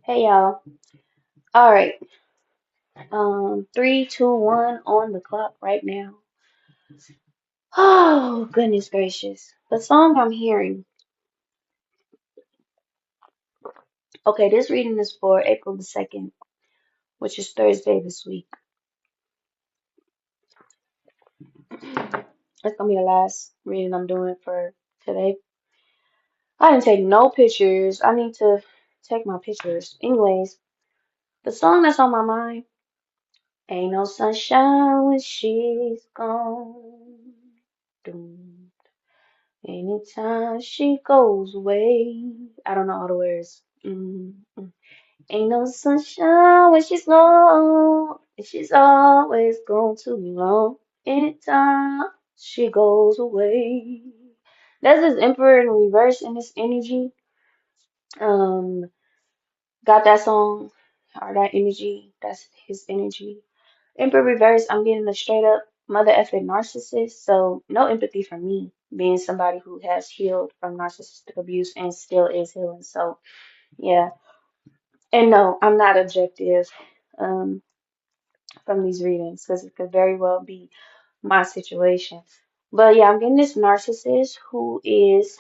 Hey y'all. All right. 3, 2, 1 on the clock right now. Oh, goodness gracious. The song I'm hearing. Okay, this reading is for April the 2nd, which is Thursday this week. That's gonna be the last reading I'm doing for today. I didn't take no pictures. I need to take my pictures. Anyways, the song that's on my mind, Ain't No Sunshine When She's Gone. Doom. Anytime she goes away. I don't know all the words. Ain't no sunshine when she's gone. And she's always gone too long. Anytime she goes away. That's this Emperor in reverse in this energy. Um, got that song or that energy. That's his energy. Emperor reverse, I'm getting a straight up mother effing narcissist. So no empathy for me being somebody who has healed from narcissistic abuse and still is healing. So yeah. And no, I'm not objective um from these readings because it could very well be my situation. But yeah, I'm getting this narcissist who is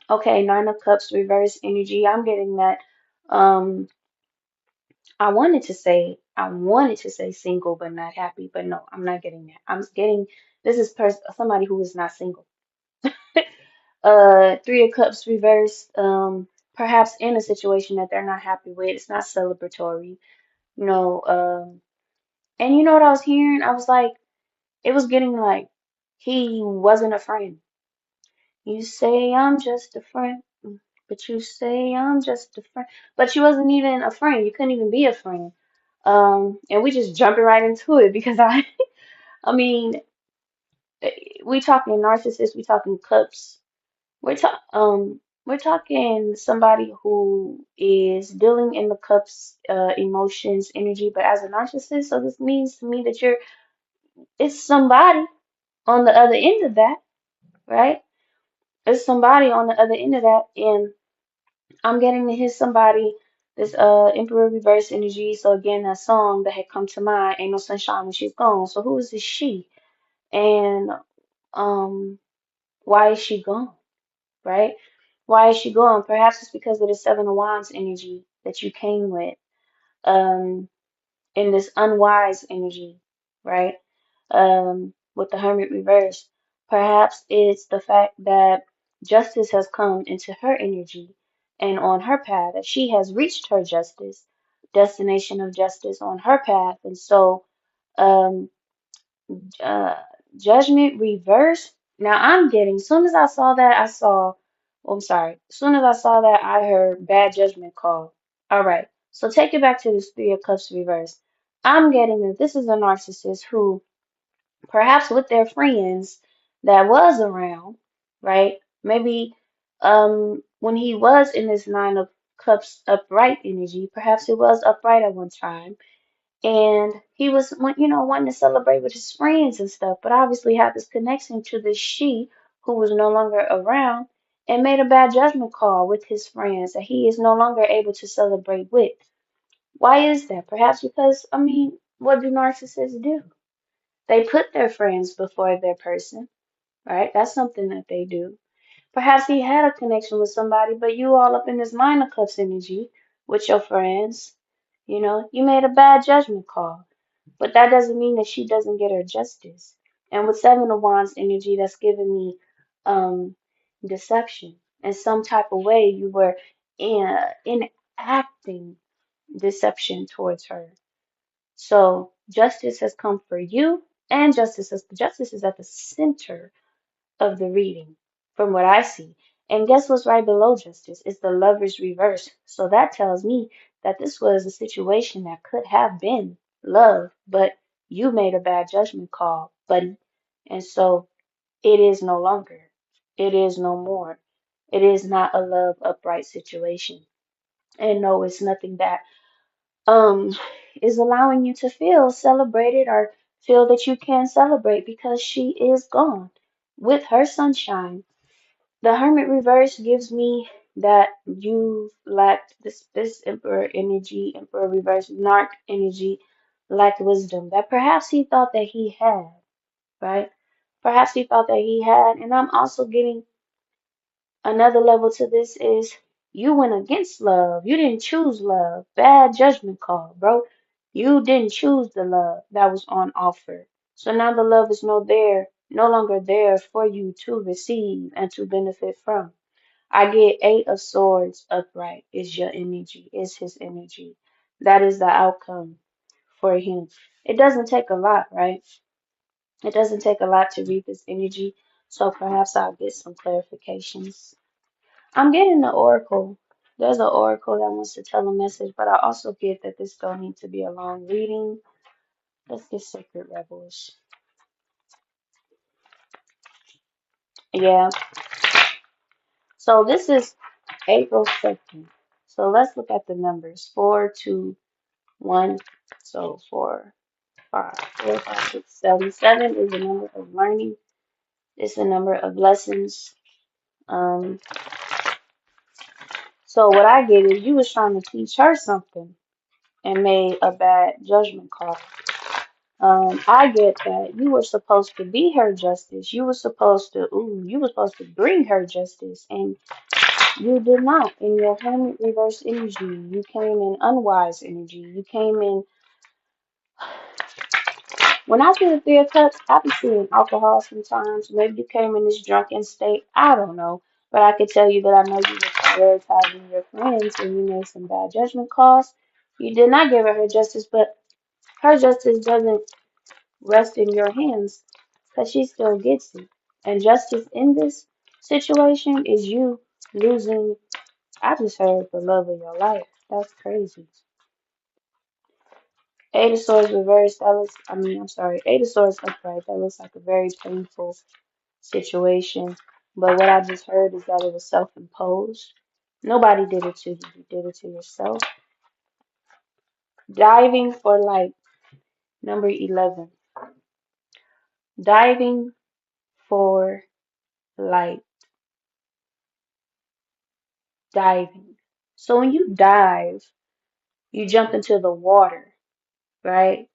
okay, Nine of Cups reverse energy. I'm getting that. Um I wanted to say single but not happy, but no, I'm not getting that. I'm getting this is somebody who is not single. Three of Cups reverse, perhaps in a situation that they're not happy with. It's not celebratory, you know, and you know what I was hearing? I was like, it was getting like he wasn't a friend. You say I'm just a friend, but you say I'm just a friend. But you wasn't even a friend. You couldn't even be a friend. And we just jumping right into it because I mean, eh, we talking narcissist, we talking cups, we're talking somebody who is dealing in the cups, emotions, energy, but as a narcissist, so this means to me that it's somebody on the other end of that, right? It's somebody on the other end of that, and I'm getting to hit somebody. This Emperor reverse energy. So again, that song that had come to mind, Ain't No Sunshine When She's Gone. So who is this she? And um, why is she gone? Right? Why is she gone? Perhaps it's because of the Seven of Wands energy that you came with. Um, in this unwise energy, right? With the Hermit reverse. Perhaps it's the fact that justice has come into her energy and on her path, that she has reached her justice, destination of justice on her path. And so, um, uh, judgment reverse. Now I'm getting, soon as I saw that, I'm sorry, as soon as I saw that, I heard bad judgment call. All right, so take it back to this Three of Cups reverse. I'm getting that this is a narcissist who, perhaps with their friends that was around, right? Maybe when he was in this Nine of Cups upright energy, perhaps it was upright at one time and he was wanting to celebrate with his friends and stuff, but obviously had this connection to this she who was no longer around and made a bad judgment call with his friends that he is no longer able to celebrate with. Why is that? Perhaps because, I mean, what do narcissists do? They put their friends before their person, right? That's something that they do. Perhaps he had a connection with somebody, but you all up in this Nine of Cups energy with your friends, you made a bad judgment call. But that doesn't mean that she doesn't get her justice. And with Seven of Wands energy, that's giving me um deception. In some type of way, you were enacting deception towards her. So justice has come for you, and justice is at the center of the reading, from what I see. And guess what's right below justice? It's the Lover's reverse. So that tells me that this was a situation that could have been love, but you made a bad judgment call, buddy. And so it is no longer. It is no more. It is not a love upright situation. And no, it's nothing that um is allowing you to feel celebrated or feel that you can celebrate because she is gone with her sunshine. The Hermit reverse gives me that you lacked this Emperor energy, Emperor reverse, Narc energy, lacked wisdom that perhaps he thought that he had, right? Perhaps he thought that he had, and I'm also getting another level to this is you went against love. You didn't choose love. Bad judgment call, bro. You didn't choose the love that was on offer. So now the love is no longer there for you to receive and to benefit from. I get Eight of Swords upright is your energy, is his energy. That is the outcome for him. It doesn't take a lot, right? It doesn't take a lot to read this energy, so perhaps I'll get some clarifications. I'm getting the oracle. There's an oracle that wants to tell a message, but I also get that this don't need to be a long reading. Let's get Sacred Rebels. Yeah. So this is April 2nd. So let's look at the numbers. 4, 2, 1. So 4, 5, 6, 7. 7 is the number of learning. It's the number of lessons. Um, so what I get is you was trying to teach her something and made a bad judgment call. I get that you were supposed to be her justice. You were supposed to bring her justice, and you did not. In your Hermit reverse energy, you came in unwise energy. You came in, when I see the Three of Cups, I be seeing alcohol sometimes. Maybe you came in this drunken state. I don't know. But I could tell you that I know you were prioritizing your friends and you made some bad judgment calls. You did not give her justice, but her justice doesn't rest in your hands because she still gets it. And justice in this situation is you losing. I just heard the love of your life. That's crazy. Eight of Swords reversed. I'm sorry. Eight of Swords upright. That looks like a very painful situation. But what I just heard is that it was self-imposed. Nobody did it to you. You did it to yourself. Diving for light. Number 11. Diving for light. Diving. So when you dive, you jump into the water, right?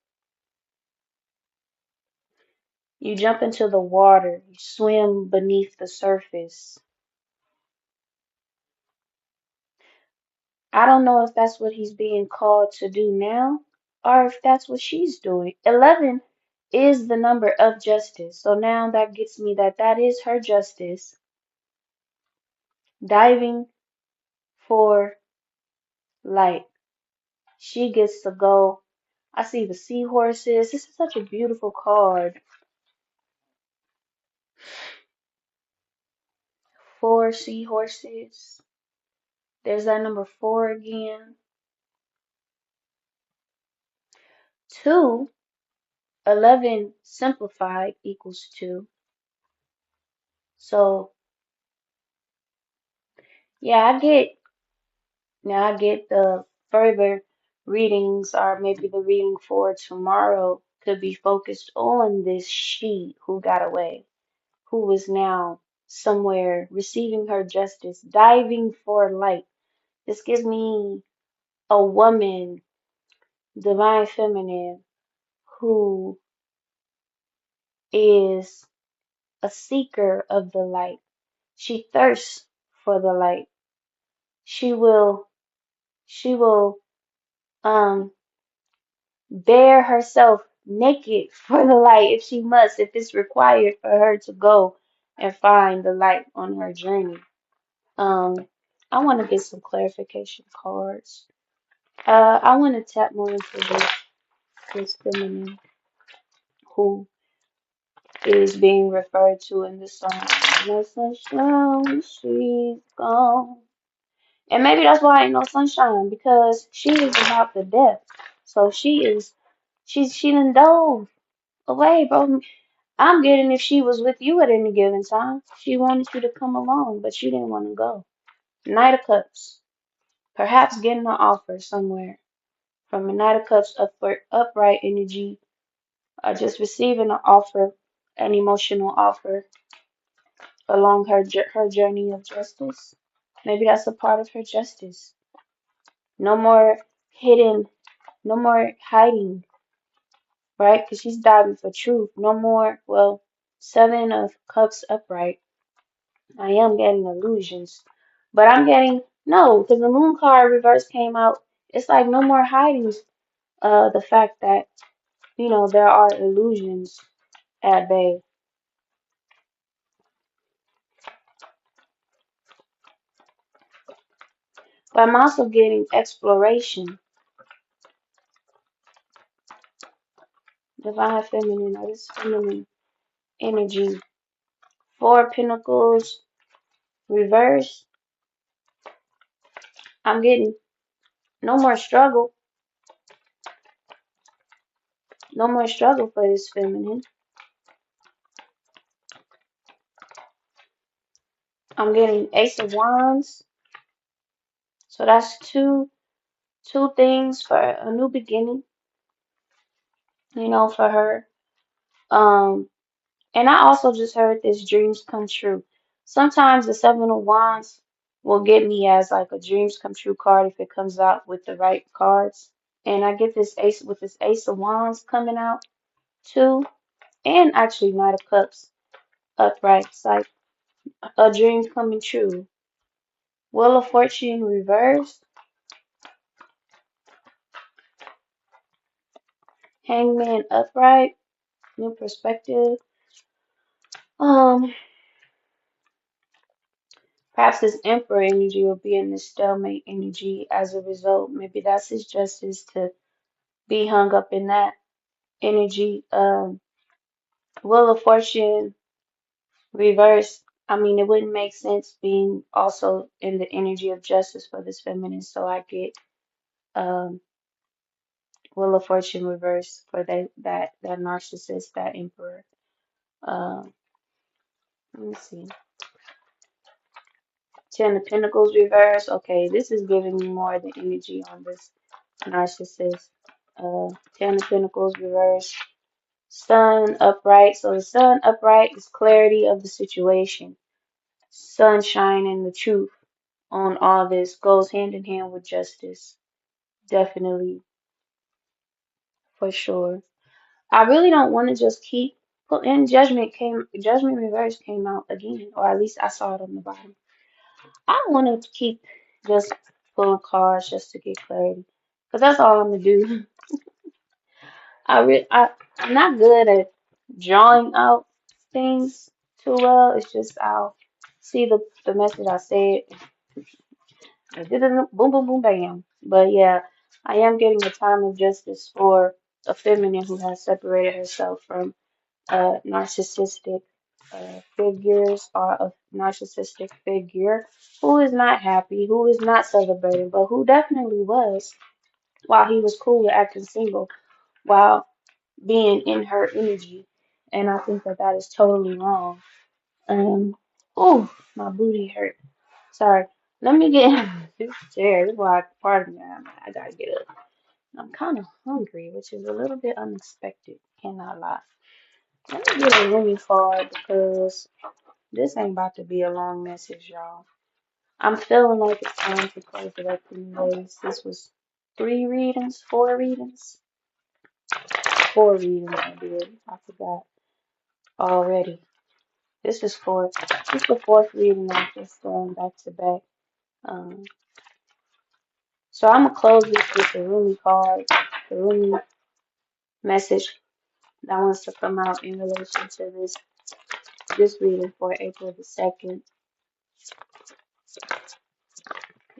You jump into the water. You swim beneath the surface. I don't know if that's what he's being called to do now or if that's what she's doing. 11 is the number of justice. So now that gets me that that is her justice. Diving for light. She gets to go. I see the seahorses. This is such a beautiful card. 4 seahorses. There's that number 4 again. 2, 11 simplified equals 2. So, yeah, I get the further readings, or maybe the reading for tomorrow could be focused on this she who got away, who is now somewhere receiving her justice, diving for light. This gives me a woman, divine feminine, who is a seeker of the light. She thirsts for the light. She will, she will, um, bare herself naked for the light if she must, if it's required for her to go and find the light on her journey. Um, I want to get some clarification cards. I want to tap more into this feminine who is being referred to in the song. No sunshine, she's gone. And maybe that's why ain't no sunshine, because she is about the death. So she done dove away, bro. I'm getting if she was with you at any given time. She wanted you to come along, but you didn't want to go. Knight of Cups. Perhaps getting an offer somewhere from a Knight of Cups upright energy, or just receiving an offer, an emotional offer along her journey of justice. Maybe that's a part of her justice. No more hidden, no more hiding, right? Because she's diving for truth. No more, well, Seven of Cups upright. I am getting illusions. But I'm getting, no, because the Moon card reverse came out. It's like no more hiding the fact that, there are illusions at bay. But I'm also getting exploration, divine feminine, or this feminine energy. Four of Pentacles reverse. I'm getting no more struggle. No more struggle for this feminine. I'm getting Ace of Wands. So that's two things for a new beginning, for her. Um, and I also just heard this dreams come true. Sometimes the Seven of Wands will get me as like a dreams come true card if it comes out with the right cards. And I get this ace with this Ace of Wands coming out too. And actually Knight of Cups upright. It's like a dream coming true. Wheel of Fortune reversed. Hangman upright. New perspective. Um, Perhaps this Emperor energy will be in this stalemate energy as a result. Maybe that's his justice to be hung up in that energy. Wheel of Fortune reverse. I mean, it wouldn't make sense being also in the energy of justice for this feminine. So I get um, Wheel of Fortune reverse for that narcissist, that Emperor. Um, Let me see. Ten of Pentacles reverse. Okay, this is giving me more of the energy on this narcissist. Ten of Pentacles reverse. Sun upright. So the sun upright is clarity of the situation. Sunshine and the truth on all this goes hand in hand with justice. Definitely, for sure. I really don't want to just keep putting judgment reverse came out again, or at least I saw it on the bottom. I don't want to keep just pulling cards just to get clarity, because that's all I'm gonna do. I'm not good at drawing out things too well. It's just I'll see the message I said, and boom, boom, boom, bam. But yeah, I am getting a time of justice for a feminine who has separated herself from narcissistic figures or a narcissistic figure who is not happy, who is not celebrating, but who definitely was while he was cool with acting single, while being in her energy. And I think that that is totally wrong. Oh, my booty hurt. Sorry. Let me get this chair. This is why, pardon me, I gotta get up. I'm kind of hungry, which is a little bit unexpected. Cannot lie. Let me get a Rumi card because this ain't about to be a long message, y'all. I'm feeling like it's time to close it up anyways. This was 3 readings, 4 readings. 4 readings I did. I forgot already. This is fourth. This is the fourth reading I'm just going back to back. Um, so I'm gonna close this with the Rumi card, the Rumi message that wants to come out in relation to this reading for April the 2nd.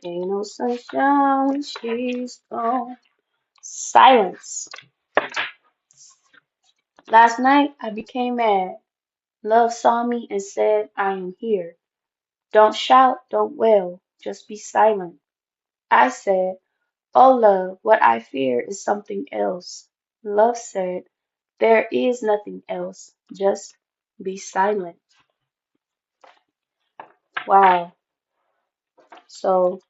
Ain't no sunshine when she's gone. Silence. Last night I became mad. Love saw me and said, I am here. Don't shout, don't wail, just be silent. I said, oh love, what I fear is something else. Love said, there is nothing else, just be silent. Wow. So,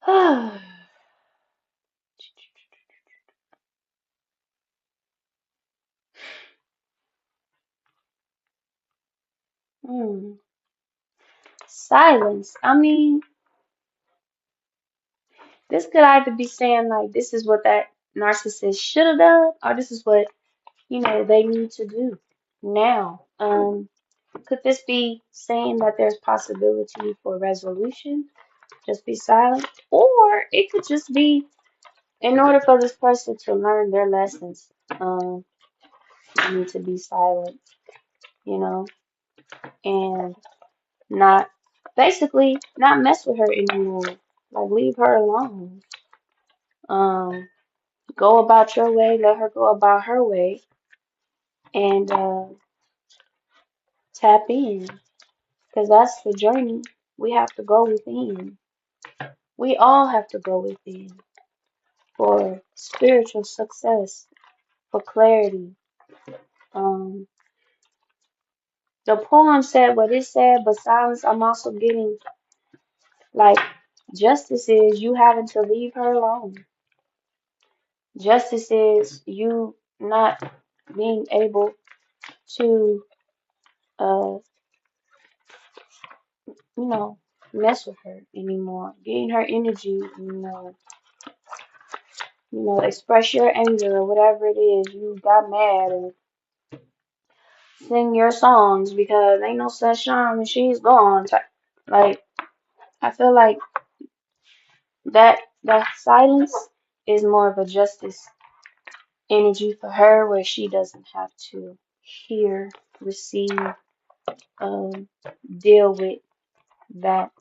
hmm. silence. I mean, this could either be saying like this is what that narcissist should have done, or this is what, they need to do now. Could this be saying that there's possibility for resolution? Just be silent. Or it could just be in order for this person to learn their lessons, you need to be silent, you know, and not basically not mess with her anymore. Like leave her alone. Um, go about your way, let her go about her way, and tap in. Because that's the journey. We have to go within. We all have to go within for spiritual success, for clarity. Um, the poem said what it said, but silence, I'm also getting like justice is you having to leave her alone. Justice is you not being able to, uh, you know, mess with her anymore. Getting her energy, express your anger or whatever it is. You got mad and sing your songs because ain't no sunshine when she's gone. Like I feel like that silence is more of a justice energy for her where she doesn't have to hear, receive, um, deal with that,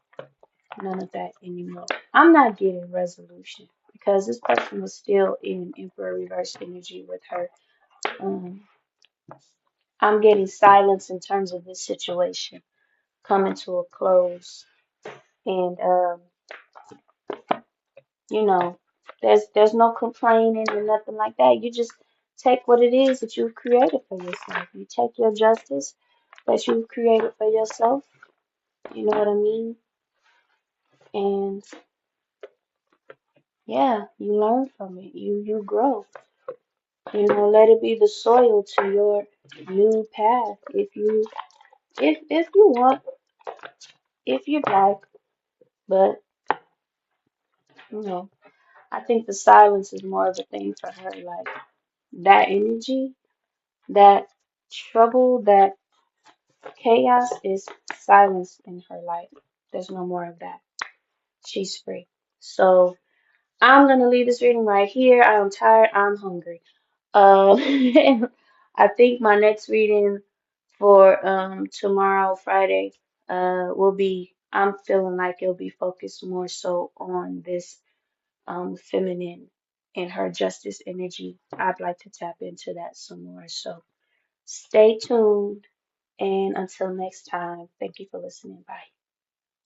none of that anymore. I'm not getting resolution because this person was still in Emperor reverse energy with her. Um, I'm getting silence in terms of this situation coming to a close, and you know, there's no complaining or nothing like that. You just take what it is that you've created for yourself. You take your justice that you've created for yourself. You know what I mean? And yeah, you learn from it. You grow. Let it be the soil to your new path. If you want, if you'd like, but you know, I think the silence is more of a thing for her. Like that energy, that trouble, that chaos is silence in her life. There's no more of that. She's free. So I'm gonna leave this reading right here. I am tired. I'm hungry. Uh, I think my next reading for tomorrow, Friday, will be. I'm feeling like it'll be focused more so on this feminine and her justice energy. I'd like to tap into that some more. So stay tuned, and until next time, thank you for listening. Bye.